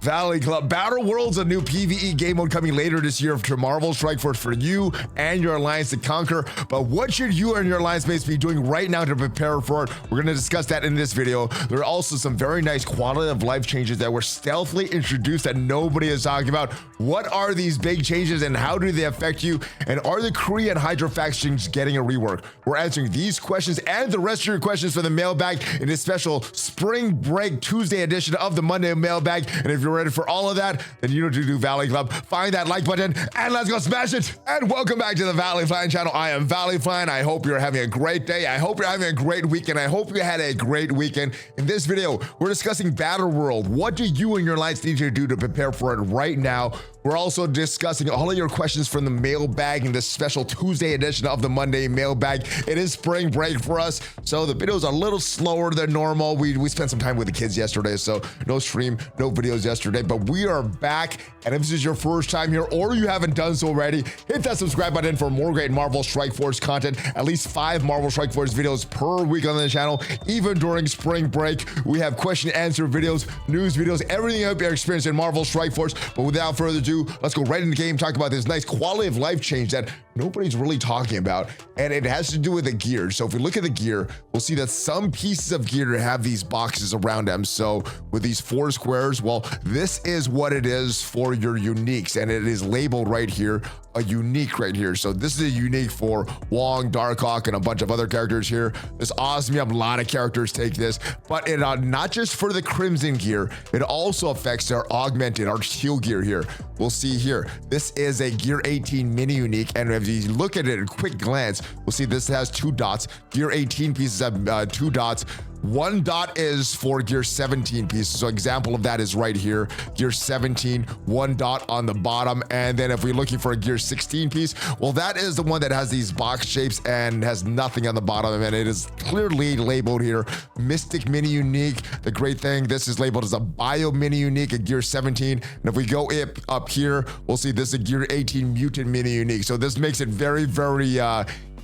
Valley Club. Battle World's a new PvE game mode coming later this year to Marvel Strike Force for you and your alliance to conquer. But what should you and your alliance mates be doing right now to prepare for it? We're going to discuss that in this video. There are also some very nice quality of life changes that were stealthily introduced that nobody is talking about. What are these big changes and how do they affect you? And are the Kree and Hydra factions getting a rework? We're answering these questions and the rest of your questions for the mailbag in this special Spring Break Tuesday edition of the Monday mailbag. And if you're ready for all of that, then you know what to do, Valley Club. Find that like button and let's go smash it. And welcome back to the ValleyFlyin channel. I am ValleyFlyin. I hope you're having a great day. I hope you're having a great weekend. I hope you had a great weekend. In this video, we're discussing Battle World. What do you and your alliance need to do to prepare for it right now? We're also discussing all of your questions from the mailbag in this special Tuesday edition of the Monday mailbag. It is spring break for us, so the videos are a little slower than normal. We spent some time with the kids yesterday, so no stream, no videos yesterday, but we are back. And if this is your first time here or you haven't done so already, hit that subscribe button for more great Marvel Strike Force content. At least 5 Marvel Strike Force videos per week on the channel. Even during spring break, we have question and answer videos, news videos, everything up your experience in Marvel Strike Force. But without further ado, let's go right into the game, talk about this nice quality of life change that nobody's really talking about, and it has to do with the gear. So if we look at the gear, we'll see that some pieces of gear have these boxes around them. So with these 4 squares, well, this is what it is for your uniques, and it is labeled right here, a unique right here. So this is a unique for Wong, Darkhawk, and a bunch of other characters here. This awesome, you have a lot of characters take this, but it not just for the Crimson gear, it also affects their augmented, our teal gear here. We'll see here, this is a Gear 18 mini unique, and if you look at it at a quick glance, we'll see this has 2 dots. Gear 18 pieces have 2 dots. 1 dot is for Gear 17 pieces. So example of that is right here, Gear 17, 1 dot on the bottom. And then if we're looking for a Gear 16 piece, well, that is the one that has these box shapes and has nothing on the bottom, and it is clearly labeled here, Mystic Mini Unique. The great thing, this is labeled as a Bio Mini Unique, a Gear 17. And if we go up here, we'll see this is a Gear 18 Mutant Mini Unique. So this makes it very, very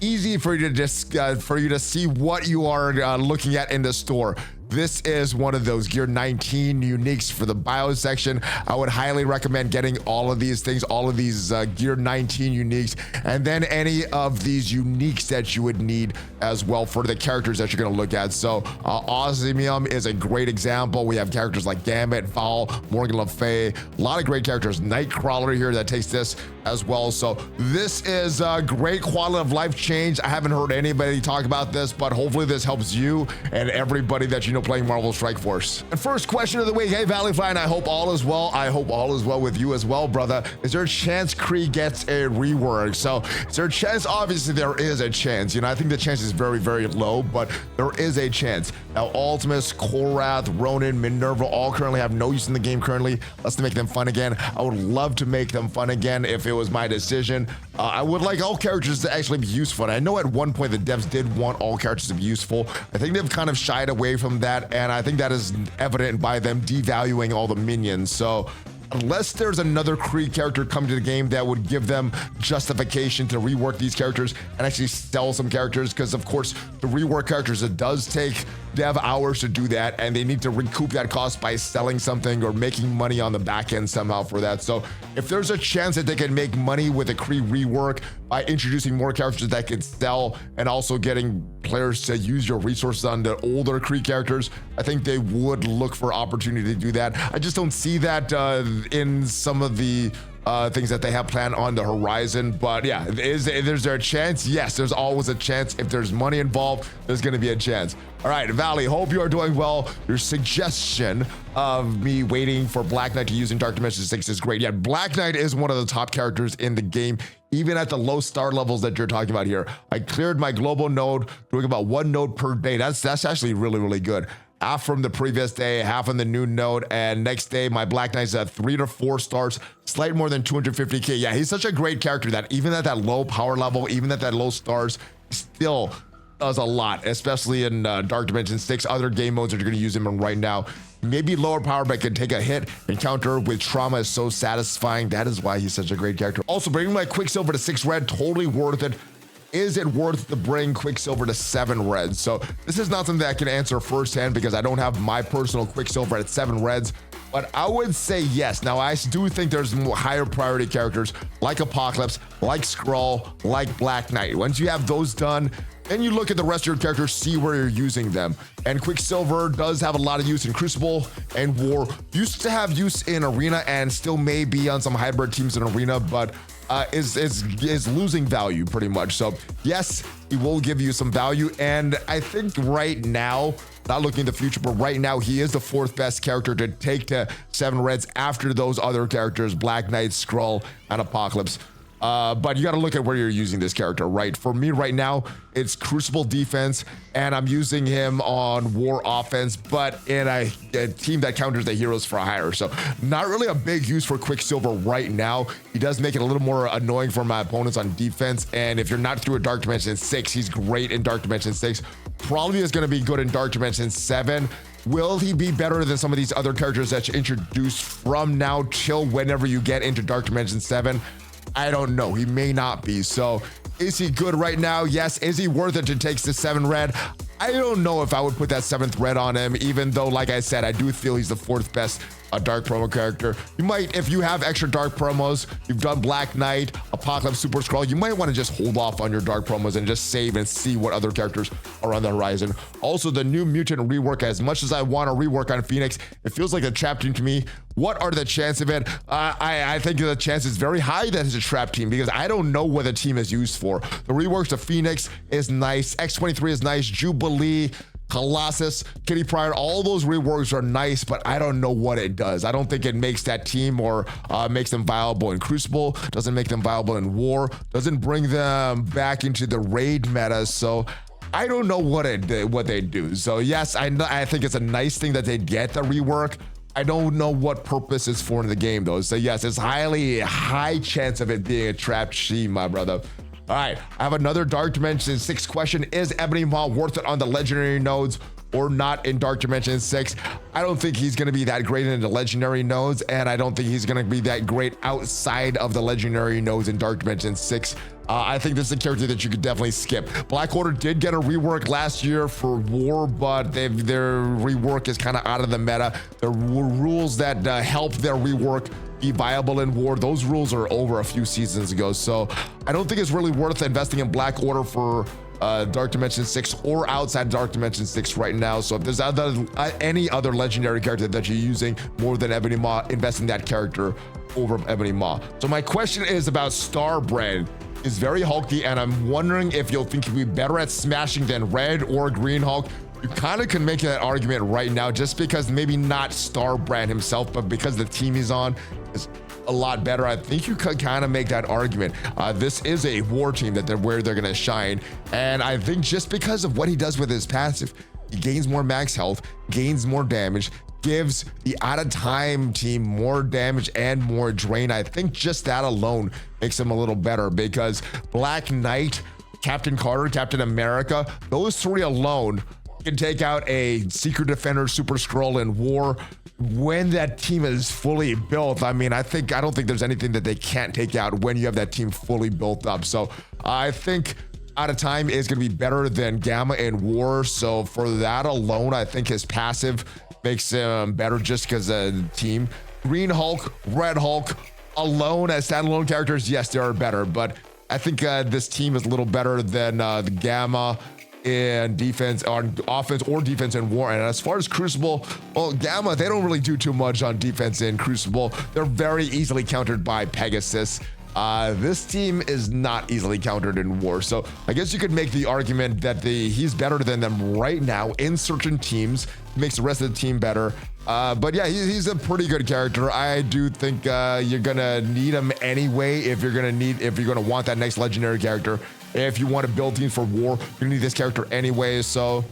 easy for you to just see what you are looking at in the store. This is one of those Gear 19 uniques for the bio section. I would highly recommend getting all of these things, all of these Gear 19 uniques, and then any of these uniques that you would need as well for the characters that you're going to look at. So Osmium is a great example. We have characters like Gambit, Val, Morgan Le Fay, a lot of great characters. Nightcrawler here that takes this as well. So this is a great quality of life change. I haven't heard anybody talk about this, but hopefully this helps you and everybody that you know playing Marvel Strike Force. And first question of the week, hey ValleyFlyin, I hope all is well. I hope all is well with you as well, brother. Is there a chance Kree gets a rework? So is there a chance? Obviously there is a chance. You know, I think the chance is very, very low, but there is a chance. Now Ultimus, Korath, Ronin, Minerva all currently have no use in the game currently. Let's make them fun again. I would love to make them fun again if it was my decision. I would like all characters to actually be useful. And I know at one point the devs did want all characters to be useful. I think they've kind of shied away from that, and I think that is evident by them devaluing all the minions. So unless there's another Kree character coming to the game that would give them justification to rework these characters and actually sell some characters, because of course the rework characters, it does take dev hours to do that, and they need to recoup that cost by selling something or making money on the back end somehow for that. So if there's a chance that they can make money with a Kree rework by introducing more characters that could sell and also getting players to use your resources on the older Kree characters, I think they would look for opportunity to do that. I just don't see that in some of the things that they have planned on the horizon. But yeah, is there a chance? Yes, there's always a chance. If there's money involved, there's going to be a chance. All right, Valley, hope you are doing well. Your suggestion of me waiting for Black Knight to use in Dark Dimension 6 is great. Yeah, Black Knight is one of the top characters in the game, even at the low star levels that you're talking about here. I cleared my global node, doing about 1 node per day. That's actually really, really good. Half from the previous day, half on the new node, and next day my Black Knight's at 3 to 4 stars, slightly more than 250k. Yeah, he's such a great character that even at that low power level, even at that low stars, still does a lot, especially in Dark Dimension 6, other game modes that you're going to use him in right now. Maybe lower power, but can take a hit and counter with trauma is so satisfying. That is why he's such a great character. Also, bringing my Quicksilver to 6 red, totally worth it. Is it worth to bring Quicksilver to 7 reds? So this is not something that I can answer firsthand because I don't have my personal Quicksilver at 7 reds. but I would say yes. Now, I do think there's more higher priority characters like Apocalypse, like Skrull, like Black Knight. Once you have those done, then you look at the rest of your characters, see where you're using them. And Quicksilver does have a lot of use in Crucible and War. Used to have use in Arena and still may be on some hybrid teams in Arena, but is losing value pretty much. So yes, he will give you some value. And I think right now, not looking in the future, but right now he is the 4th best character to take to 7 reds after those other characters, Black Knight, Skrull, and Apocalypse. But you got to look at where you're using this character, right? For me right now, it's Crucible defense, and I'm using him on War offense, but in a team that counters the heroes for hire. So not really a big use for Quicksilver right now. He does make it a little more annoying for my opponents on defense, and if you're not through a Dark Dimension 6, he's great in Dark Dimension 6. Probably is going to be good in Dark Dimension 7. Will he be better than some of these other characters that you introduce from now till whenever you get into Dark Dimension 7? I don't know. He may not be. So is he good right now? Yes. Is he worth it to take the 7 red? I don't know if I would put that 7th red on him, even though, like I said, I do feel he's the 4th best dark promo character. You might, if you have extra dark promos, you've done Black Knight, Apocalypse, Super Skrull, you might want to just hold off on your dark promos and just save and see what other characters are on the horizon. Also, the new mutant rework, as much as I want to rework on Phoenix, it feels like a trap team to me. What are the chances of it? I think the chance is very high that it's a trap team because I don't know what the team is used for. The reworks of Phoenix is nice. X-23 is nice. Jubilee, Colossus, Kitty Pryde, all those reworks are nice, but I don't know what it does. I don't think it makes that team or makes them viable in Crucible, doesn't make them viable in War, doesn't bring them back into the raid meta. So I don't know what they do. So yes, I think it's a nice thing that they get the rework. I don't know what purpose it's for in the game though. So yes, it's high chance of it being a trap team, my brother. All right, I have another Dark Dimension 6 question. Is Ebony Maw worth it on the legendary nodes or not in Dark Dimension 6? I don't think he's going to be that great in the legendary nodes, and I don't think he's going to be that great outside of the legendary nodes in Dark Dimension 6. I think this is a character that you could definitely skip. Black Order did get a rework last year for War, but their rework is kind of out of the meta. The rules that help their rework be viable in War, those rules are over a few seasons ago. So I don't think it's really worth investing in Black Order for Dark Dimension 6 or outside Dark Dimension 6 right now. So if there's any other legendary character that you're using more than Ebony Maw, invest in that character over Ebony Maw. So my question is about Starbrand. Is very hulky, and I'm wondering if you'll think he'll be better at smashing than Red or Green Hulk. You kind of can make that argument right now, just because maybe not Starbrand himself, but because the team he's on is a lot better. I think you could kind of make that argument. This is a War team where they're gonna shine, and I think just because of what he does with his passive, he gains more max health, gains more damage, gives the out of time team more damage and more drain. I think just that alone makes him a little better, because Black Knight, Captain Carter, Captain America, those 3 alone can take out a Secret Defender, Super Skrull in War when that team is fully built. I mean, I don't think there's anything that they can't take out when you have that team fully built up. So I think out of time is going to be better than Gamma in War. So for that alone, I think his passive makes him better just because of the team. Green Hulk, Red Hulk, alone as standalone characters, yes, they are better, but I think this team is a little better than the Gamma in defense, on offense or defense in War. And as far as Crucible, well, Gamma, they don't really do too much on defense in Crucible. They're very easily countered by Pegasus. This team is not easily countered in War. So I guess you could make the argument that he's better than them right now in certain teams, makes the rest of the team better. But yeah, he's a pretty good character. I do think you're gonna need him anyway if you're gonna want that next legendary character. If you want to build teams for War, you're gonna need this character anyway. So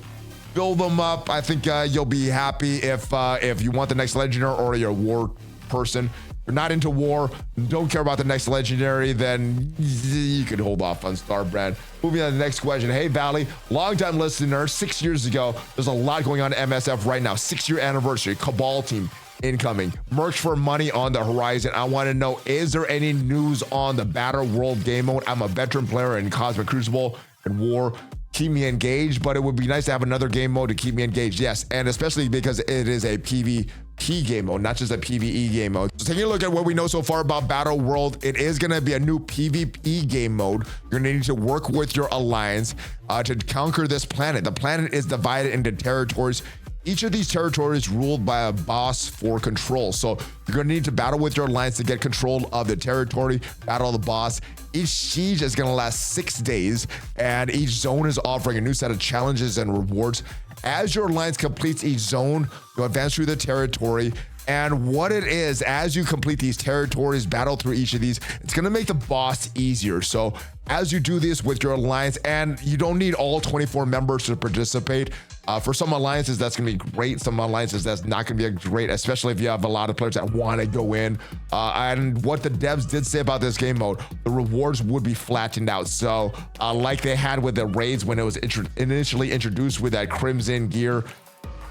build them up. I think you'll be happy if you want the next legendary or you're a War person. If you're not into War, don't care about the next legendary, then you could hold off on Starbrand. Moving on to the next question. Hey, Valley, longtime listener, 6 years ago. There's a lot going on at MSF right now. 6-year anniversary, Cabal team incoming. Merch for money on the horizon. I want to know, is there any news on the Battle World game mode? I'm a veteran player in Cosmic Crucible and War. Keep me engaged, but it would be nice to have another game mode to keep me engaged. Yes, and especially because it is a PvP PvP game mode, not just a PvE game mode. So taking a look at what we know so far about Battle World, it is going to be a new PvP game mode. You're going to need to work with your alliance to conquer this planet. The planet is divided into territories. Each of these territories ruled by a boss for control. So you're going to need to battle with your alliance to get control of the territory, battle the boss. Each siege is going to last 6 days, and each zone is offering a new set of challenges and rewards. As your alliance completes each zone, you'll advance through the territory. And what it is, as you complete these territories, battle through each of these, it's going to make the boss easier. So as you do this with your alliance, and you don't need all 24 members to participate. For some alliances, that's going to be great. Some alliances, that's not going to be great, especially if you have a lot of players that want to go in. And what the devs did say about this game mode, the rewards would be flattened out. So like they had with the raids when it was initially introduced with that crimson gear,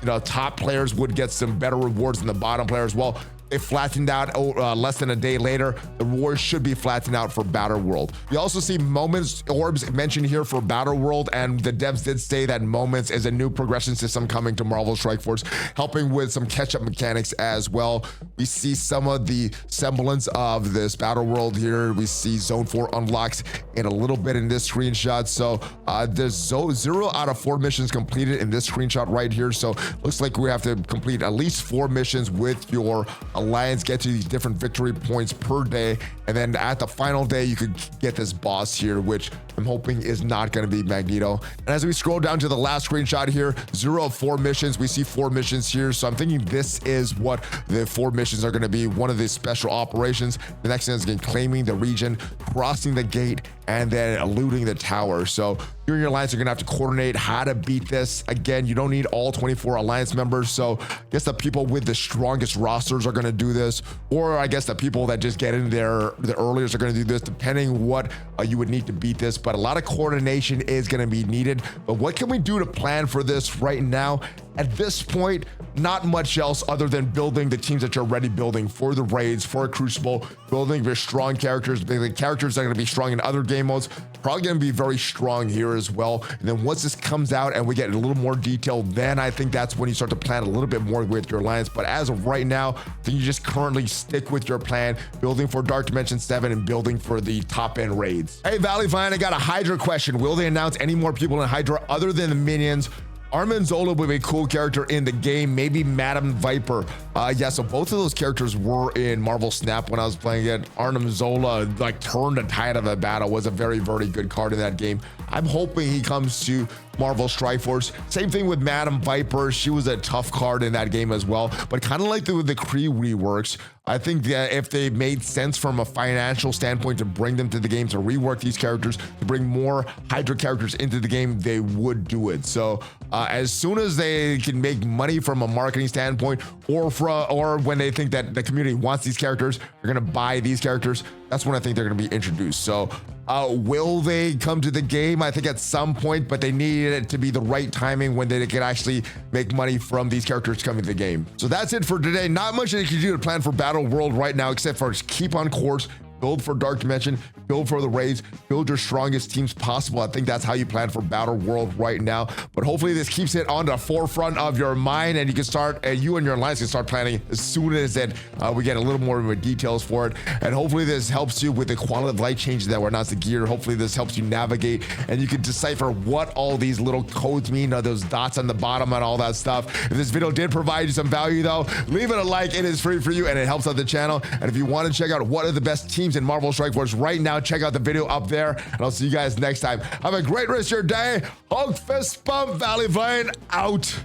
you know, top players would get some better rewards than the bottom players. Well, they flattened out less than a day later. The rewards should be flattened out for Battle World. We also see moments orbs mentioned here for Battle World, and the devs did say that moments is a new progression system coming to Marvel Strike Force, helping with some catch-up mechanics as well. We see some of the semblance of this Battle World here. We see Zone 4 unlocks in a little bit in this screenshot. So there's 0 out of 4 missions completed in this screenshot right here. So looks like we have to complete at least 4 missions with your alliance, get to these different victory points per day, and then at the final day you could get this boss here, which I'm hoping is not going to be Magneto. And as we scroll down to the last screenshot here, 0 of 4 missions, we see 4 missions here. So I'm thinking this is what the 4 missions are going to be. One of the special operations. The next thing is again claiming the region, crossing the gate, and then looting the tower. So you and your alliance are gonna have to coordinate how to beat this. Again, you don't need all 24 alliance members. So I guess the people with the strongest rosters are gonna do this, or I guess the people that just get in there the earliest are gonna do this, depending what you would need to beat this. But a lot of coordination is gonna be needed. But what can we do to plan for this right now? At this point, not much else other than building the teams that you're already building for the raids, for a Crucible, building very strong characters. The characters that are going to be strong in other game modes, probably going to be very strong here as well. And then once this comes out and we get a little more detail, then I think that's when you start to plan a little bit more with your alliance. But as of right now, I think you just currently stick with your plan, building for Dark Dimension 7 and building for the top end raids. Hey, ValleyFlyin, I got a Hydra question. Will they announce any more people in Hydra other than the minions? Armin Zola would be a cool character in the game, maybe Madam Viper. Yeah, so both of those characters were in Marvel Snap when I was playing it. Arnim Zola like turned the tide of a battle, was a very, very good card in that game. I'm hoping he comes to Marvel Strike Force. Same thing with Madam Viper. She was a tough card in that game as well, but kind of like the Kree reworks. I think that if they made sense from a financial standpoint to bring them to the game, to rework these characters, to bring more Hydra characters into the game, they would do it. So as soon as they can make money from a marketing standpoint, or when they think that the community wants these characters, they're going to buy these characters, that's when I think they're going to be introduced. So will they come to the game? I think at some point, but they need it to be the right timing when they can actually make money from these characters coming to the game. So that's it for today. Not much that you can do to plan for Battle World right now, except for just keep on course, build for Dark Dimension, build for the raids, build your strongest teams possible. I think that's how you plan for Battle World right now. But hopefully this keeps it on the forefront of your mind, and you can start, you and your alliance can start planning as soon as we get a little more details for it. And hopefully this helps you with the quality of light changes that were announced the gear. Hopefully this helps you navigate and you can decipher what all these little codes mean, those dots on the bottom and all that stuff. If this video did provide you some value though, leave it a like. It is free for you and it helps out the channel. And if you want to check out what are the best teams in Marvel Strike Force right now, check out the video up there, and I'll see you guys next time. Have a great rest of your day. Hulk fist bump, ValleyFlyin out.